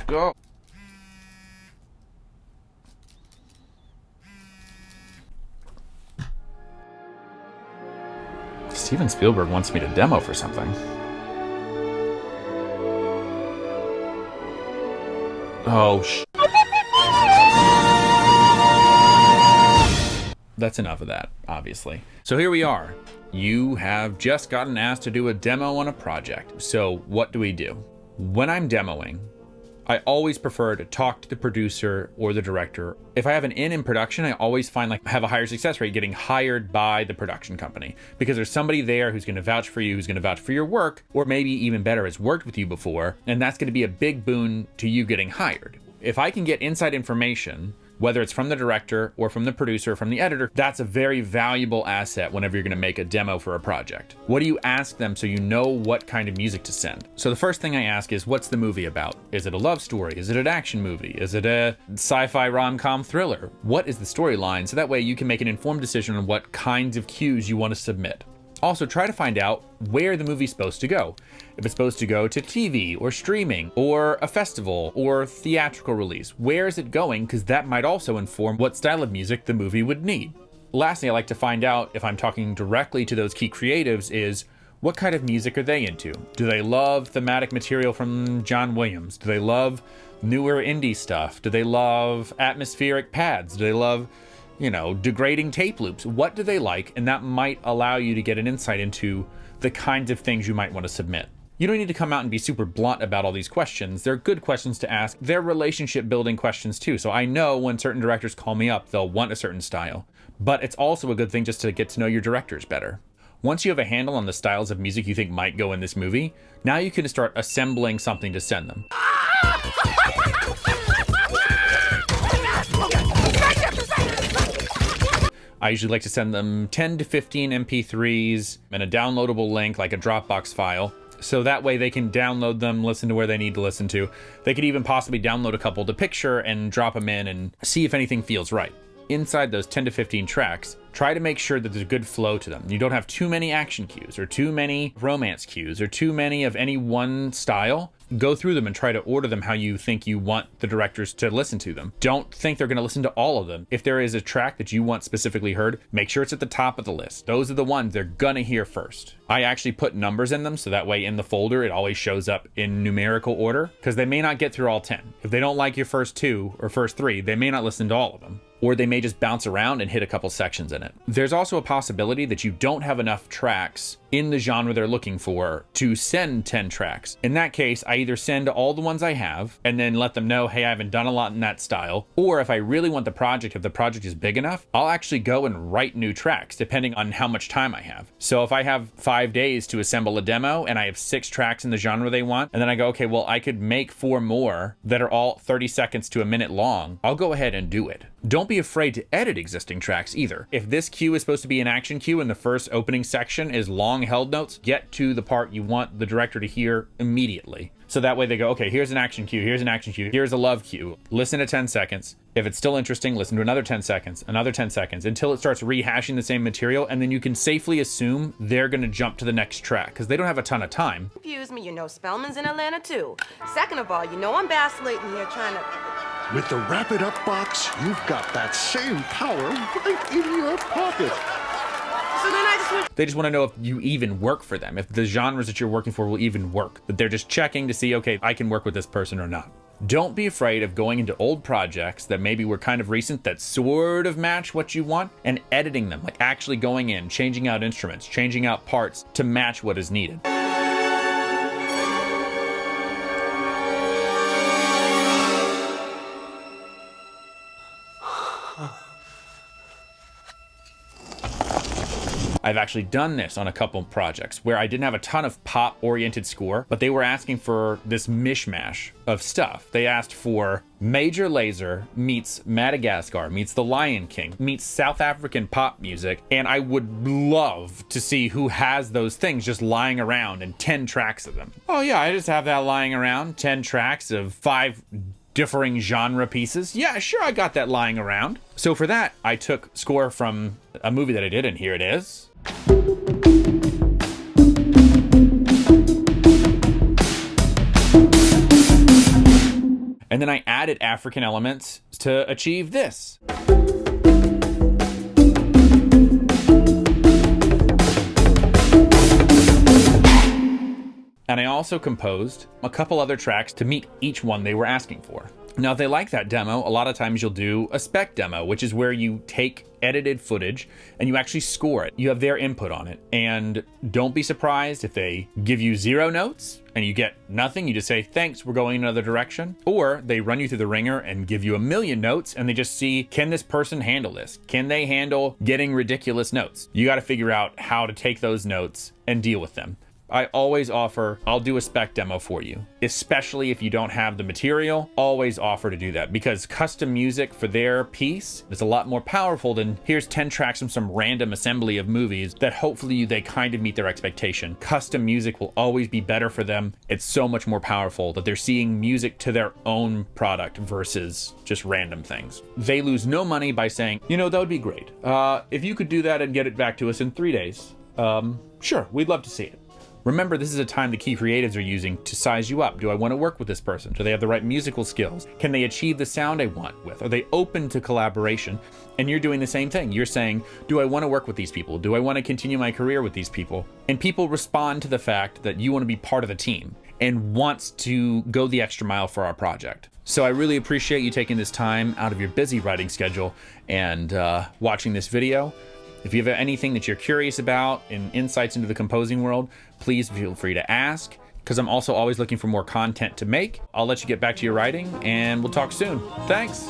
go. Steven Spielberg wants me to demo for something. Oh, That's enough of that, obviously. So here we are. You have just gotten asked to do a demo on a project. So what do we do? When I'm demoing, I always prefer to talk to the producer or the director. If I have an in production, I always find I have a higher success rate getting hired by the production company because there's somebody there who's going to vouch for you, who's going to vouch for your work, or maybe even better, has worked with you before, and that's going to be a big boon to you getting hired. If I can get inside information, whether it's from the director or from the producer or from the editor, that's a very valuable asset whenever you're going to make a demo for a project. What do you ask them so you know what kind of music to send? So the first thing I ask is, what's the movie about? Is it a love story? Is it an action movie? Is it a sci-fi rom-com thriller? What is the storyline? So that way you can make an informed decision on what kinds of cues you want to submit. Also, try to find out where the movie's supposed to go. If it's supposed to go to TV or streaming or a festival or theatrical release, where is it going? Because that might also inform what style of music the movie would need. Lastly, I like to find out, if I'm talking directly to those key creatives, is what kind of music are they into? Do they love thematic material from John Williams? Do they love newer indie stuff? Do they love atmospheric pads? Do they love degrading tape loops? What do they like? And that might allow you to get an insight into the kinds of things you might want to submit. You don't need to come out and be super blunt about all these questions. They're good questions to ask. They're relationship building questions too. So I know when certain directors call me up, they'll want a certain style, but it's also a good thing just to get to know your directors better. Once you have a handle on the styles of music you think might go in this movie, now you can start assembling something to send them. I usually like to send them 10 to 15 MP3s and a downloadable link, like a Dropbox file. So that way they can download them, listen to where they need to listen to. They could even possibly download a couple to picture and drop them in and see if anything feels right. Inside those 10 to 15 tracks, try to make sure that there's a good flow to them. You don't have too many action cues or too many romance cues or too many of any one style. Go through them and try to order them how you think you want the directors to listen to them. Don't think they're going to listen to all of them. If there is a track that you want specifically heard, make sure it's at the top of the list. Those are the ones they're going to hear first. I actually put numbers in them so that way in the folder it always shows up in numerical order, because they may not get through all 10. If they don't like your first 2 or first 3, they may not listen to all of them. Or they may just bounce around and hit a couple sections in it. There's also a possibility that you don't have enough tracks in the genre they're looking for to send 10 tracks. In that case, I either send all the ones I have and then let them know, hey, I haven't done a lot in that style. Or if I really want the project, if the project is big enough, I'll actually go and write new tracks depending on how much time I have. So if I have 5 days to assemble a demo and I have 6 tracks in the genre they want, and then I go, okay, well, I could make 4 more that are all 30 seconds to a minute long, I'll go ahead and do it. Don't be afraid to edit existing tracks either. If this cue is supposed to be an action cue and the first opening section is long held notes, get to the part you want the director to hear immediately. So that way they go, okay, here's an action cue, here's an action cue, here's a love cue. Listen to 10 seconds. If it's still interesting, listen to another 10 seconds, another 10 seconds, until it starts rehashing the same material, and then you can safely assume they're gonna jump to the next track, because they don't have a ton of time. Excuse me, Spellman's in Atlanta too. Second of all, I'm vacillating here trying to... With the Wrap It Up box, you've got that same power right in your pocket. So then I just... They just want to know if you even work for them, if the genres that you're working for will even work. That they're just checking to see, okay, I can work with this person or not. Don't be afraid of going into old projects that maybe were kind of recent that sort of match what you want and editing them, like actually going in, changing out instruments, changing out parts to match what is needed. I've actually done this on a couple of projects where I didn't have a ton of pop-oriented score, but they were asking for this mishmash of stuff. They asked for Major Lazer meets Madagascar, meets The Lion King, meets South African pop music, and I would love to see who has those things just lying around and 10 tracks of them. Oh yeah, I just have that lying around, 10 tracks of 5 differing genre pieces. Yeah, sure, I got that lying around. So for that, I took score from a movie that I did, and here it is. And then I added African elements to achieve this. And I also composed a couple other tracks to meet each one they were asking for. Now, if they like that demo, a lot of times you'll do a spec demo, which is where you take edited footage and you actually score it. You have their input on it. And don't be surprised if they give you 0 notes and you get nothing. You just say, thanks, we're going another direction. Or they run you through the ringer and give you 1,000,000 notes and they just see, can this person handle this? Can they handle getting ridiculous notes? You got to figure out how to take those notes and deal with them. I always offer, I'll do a spec demo for you, especially if you don't have the material. Always offer to do that, because custom music for their piece is a lot more powerful than here's 10 tracks from some random assembly of movies that hopefully they kind of meet their expectation. Custom music will always be better for them. It's so much more powerful that they're seeing music to their own product versus just random things. They lose no money by saying, you know, that would be great. If you could do that and get it back to us in 3 days, sure, we'd love to see it. Remember, this is a time the key creatives are using to size you up. Do I want to work with this person? Do they have the right musical skills? Can they achieve the sound I want with? Are they open to collaboration? And you're doing the same thing. You're saying, do I want to work with these people? Do I want to continue my career with these people? And people respond to the fact that you want to be part of the team and wants to go the extra mile for our project. So I really appreciate you taking this time out of your busy writing schedule and watching this video. If you have anything that you're curious about and insights into the composing world, please feel free to ask, because I'm also always looking for more content to make. I'll let you get back to your writing, and we'll talk soon. Thanks.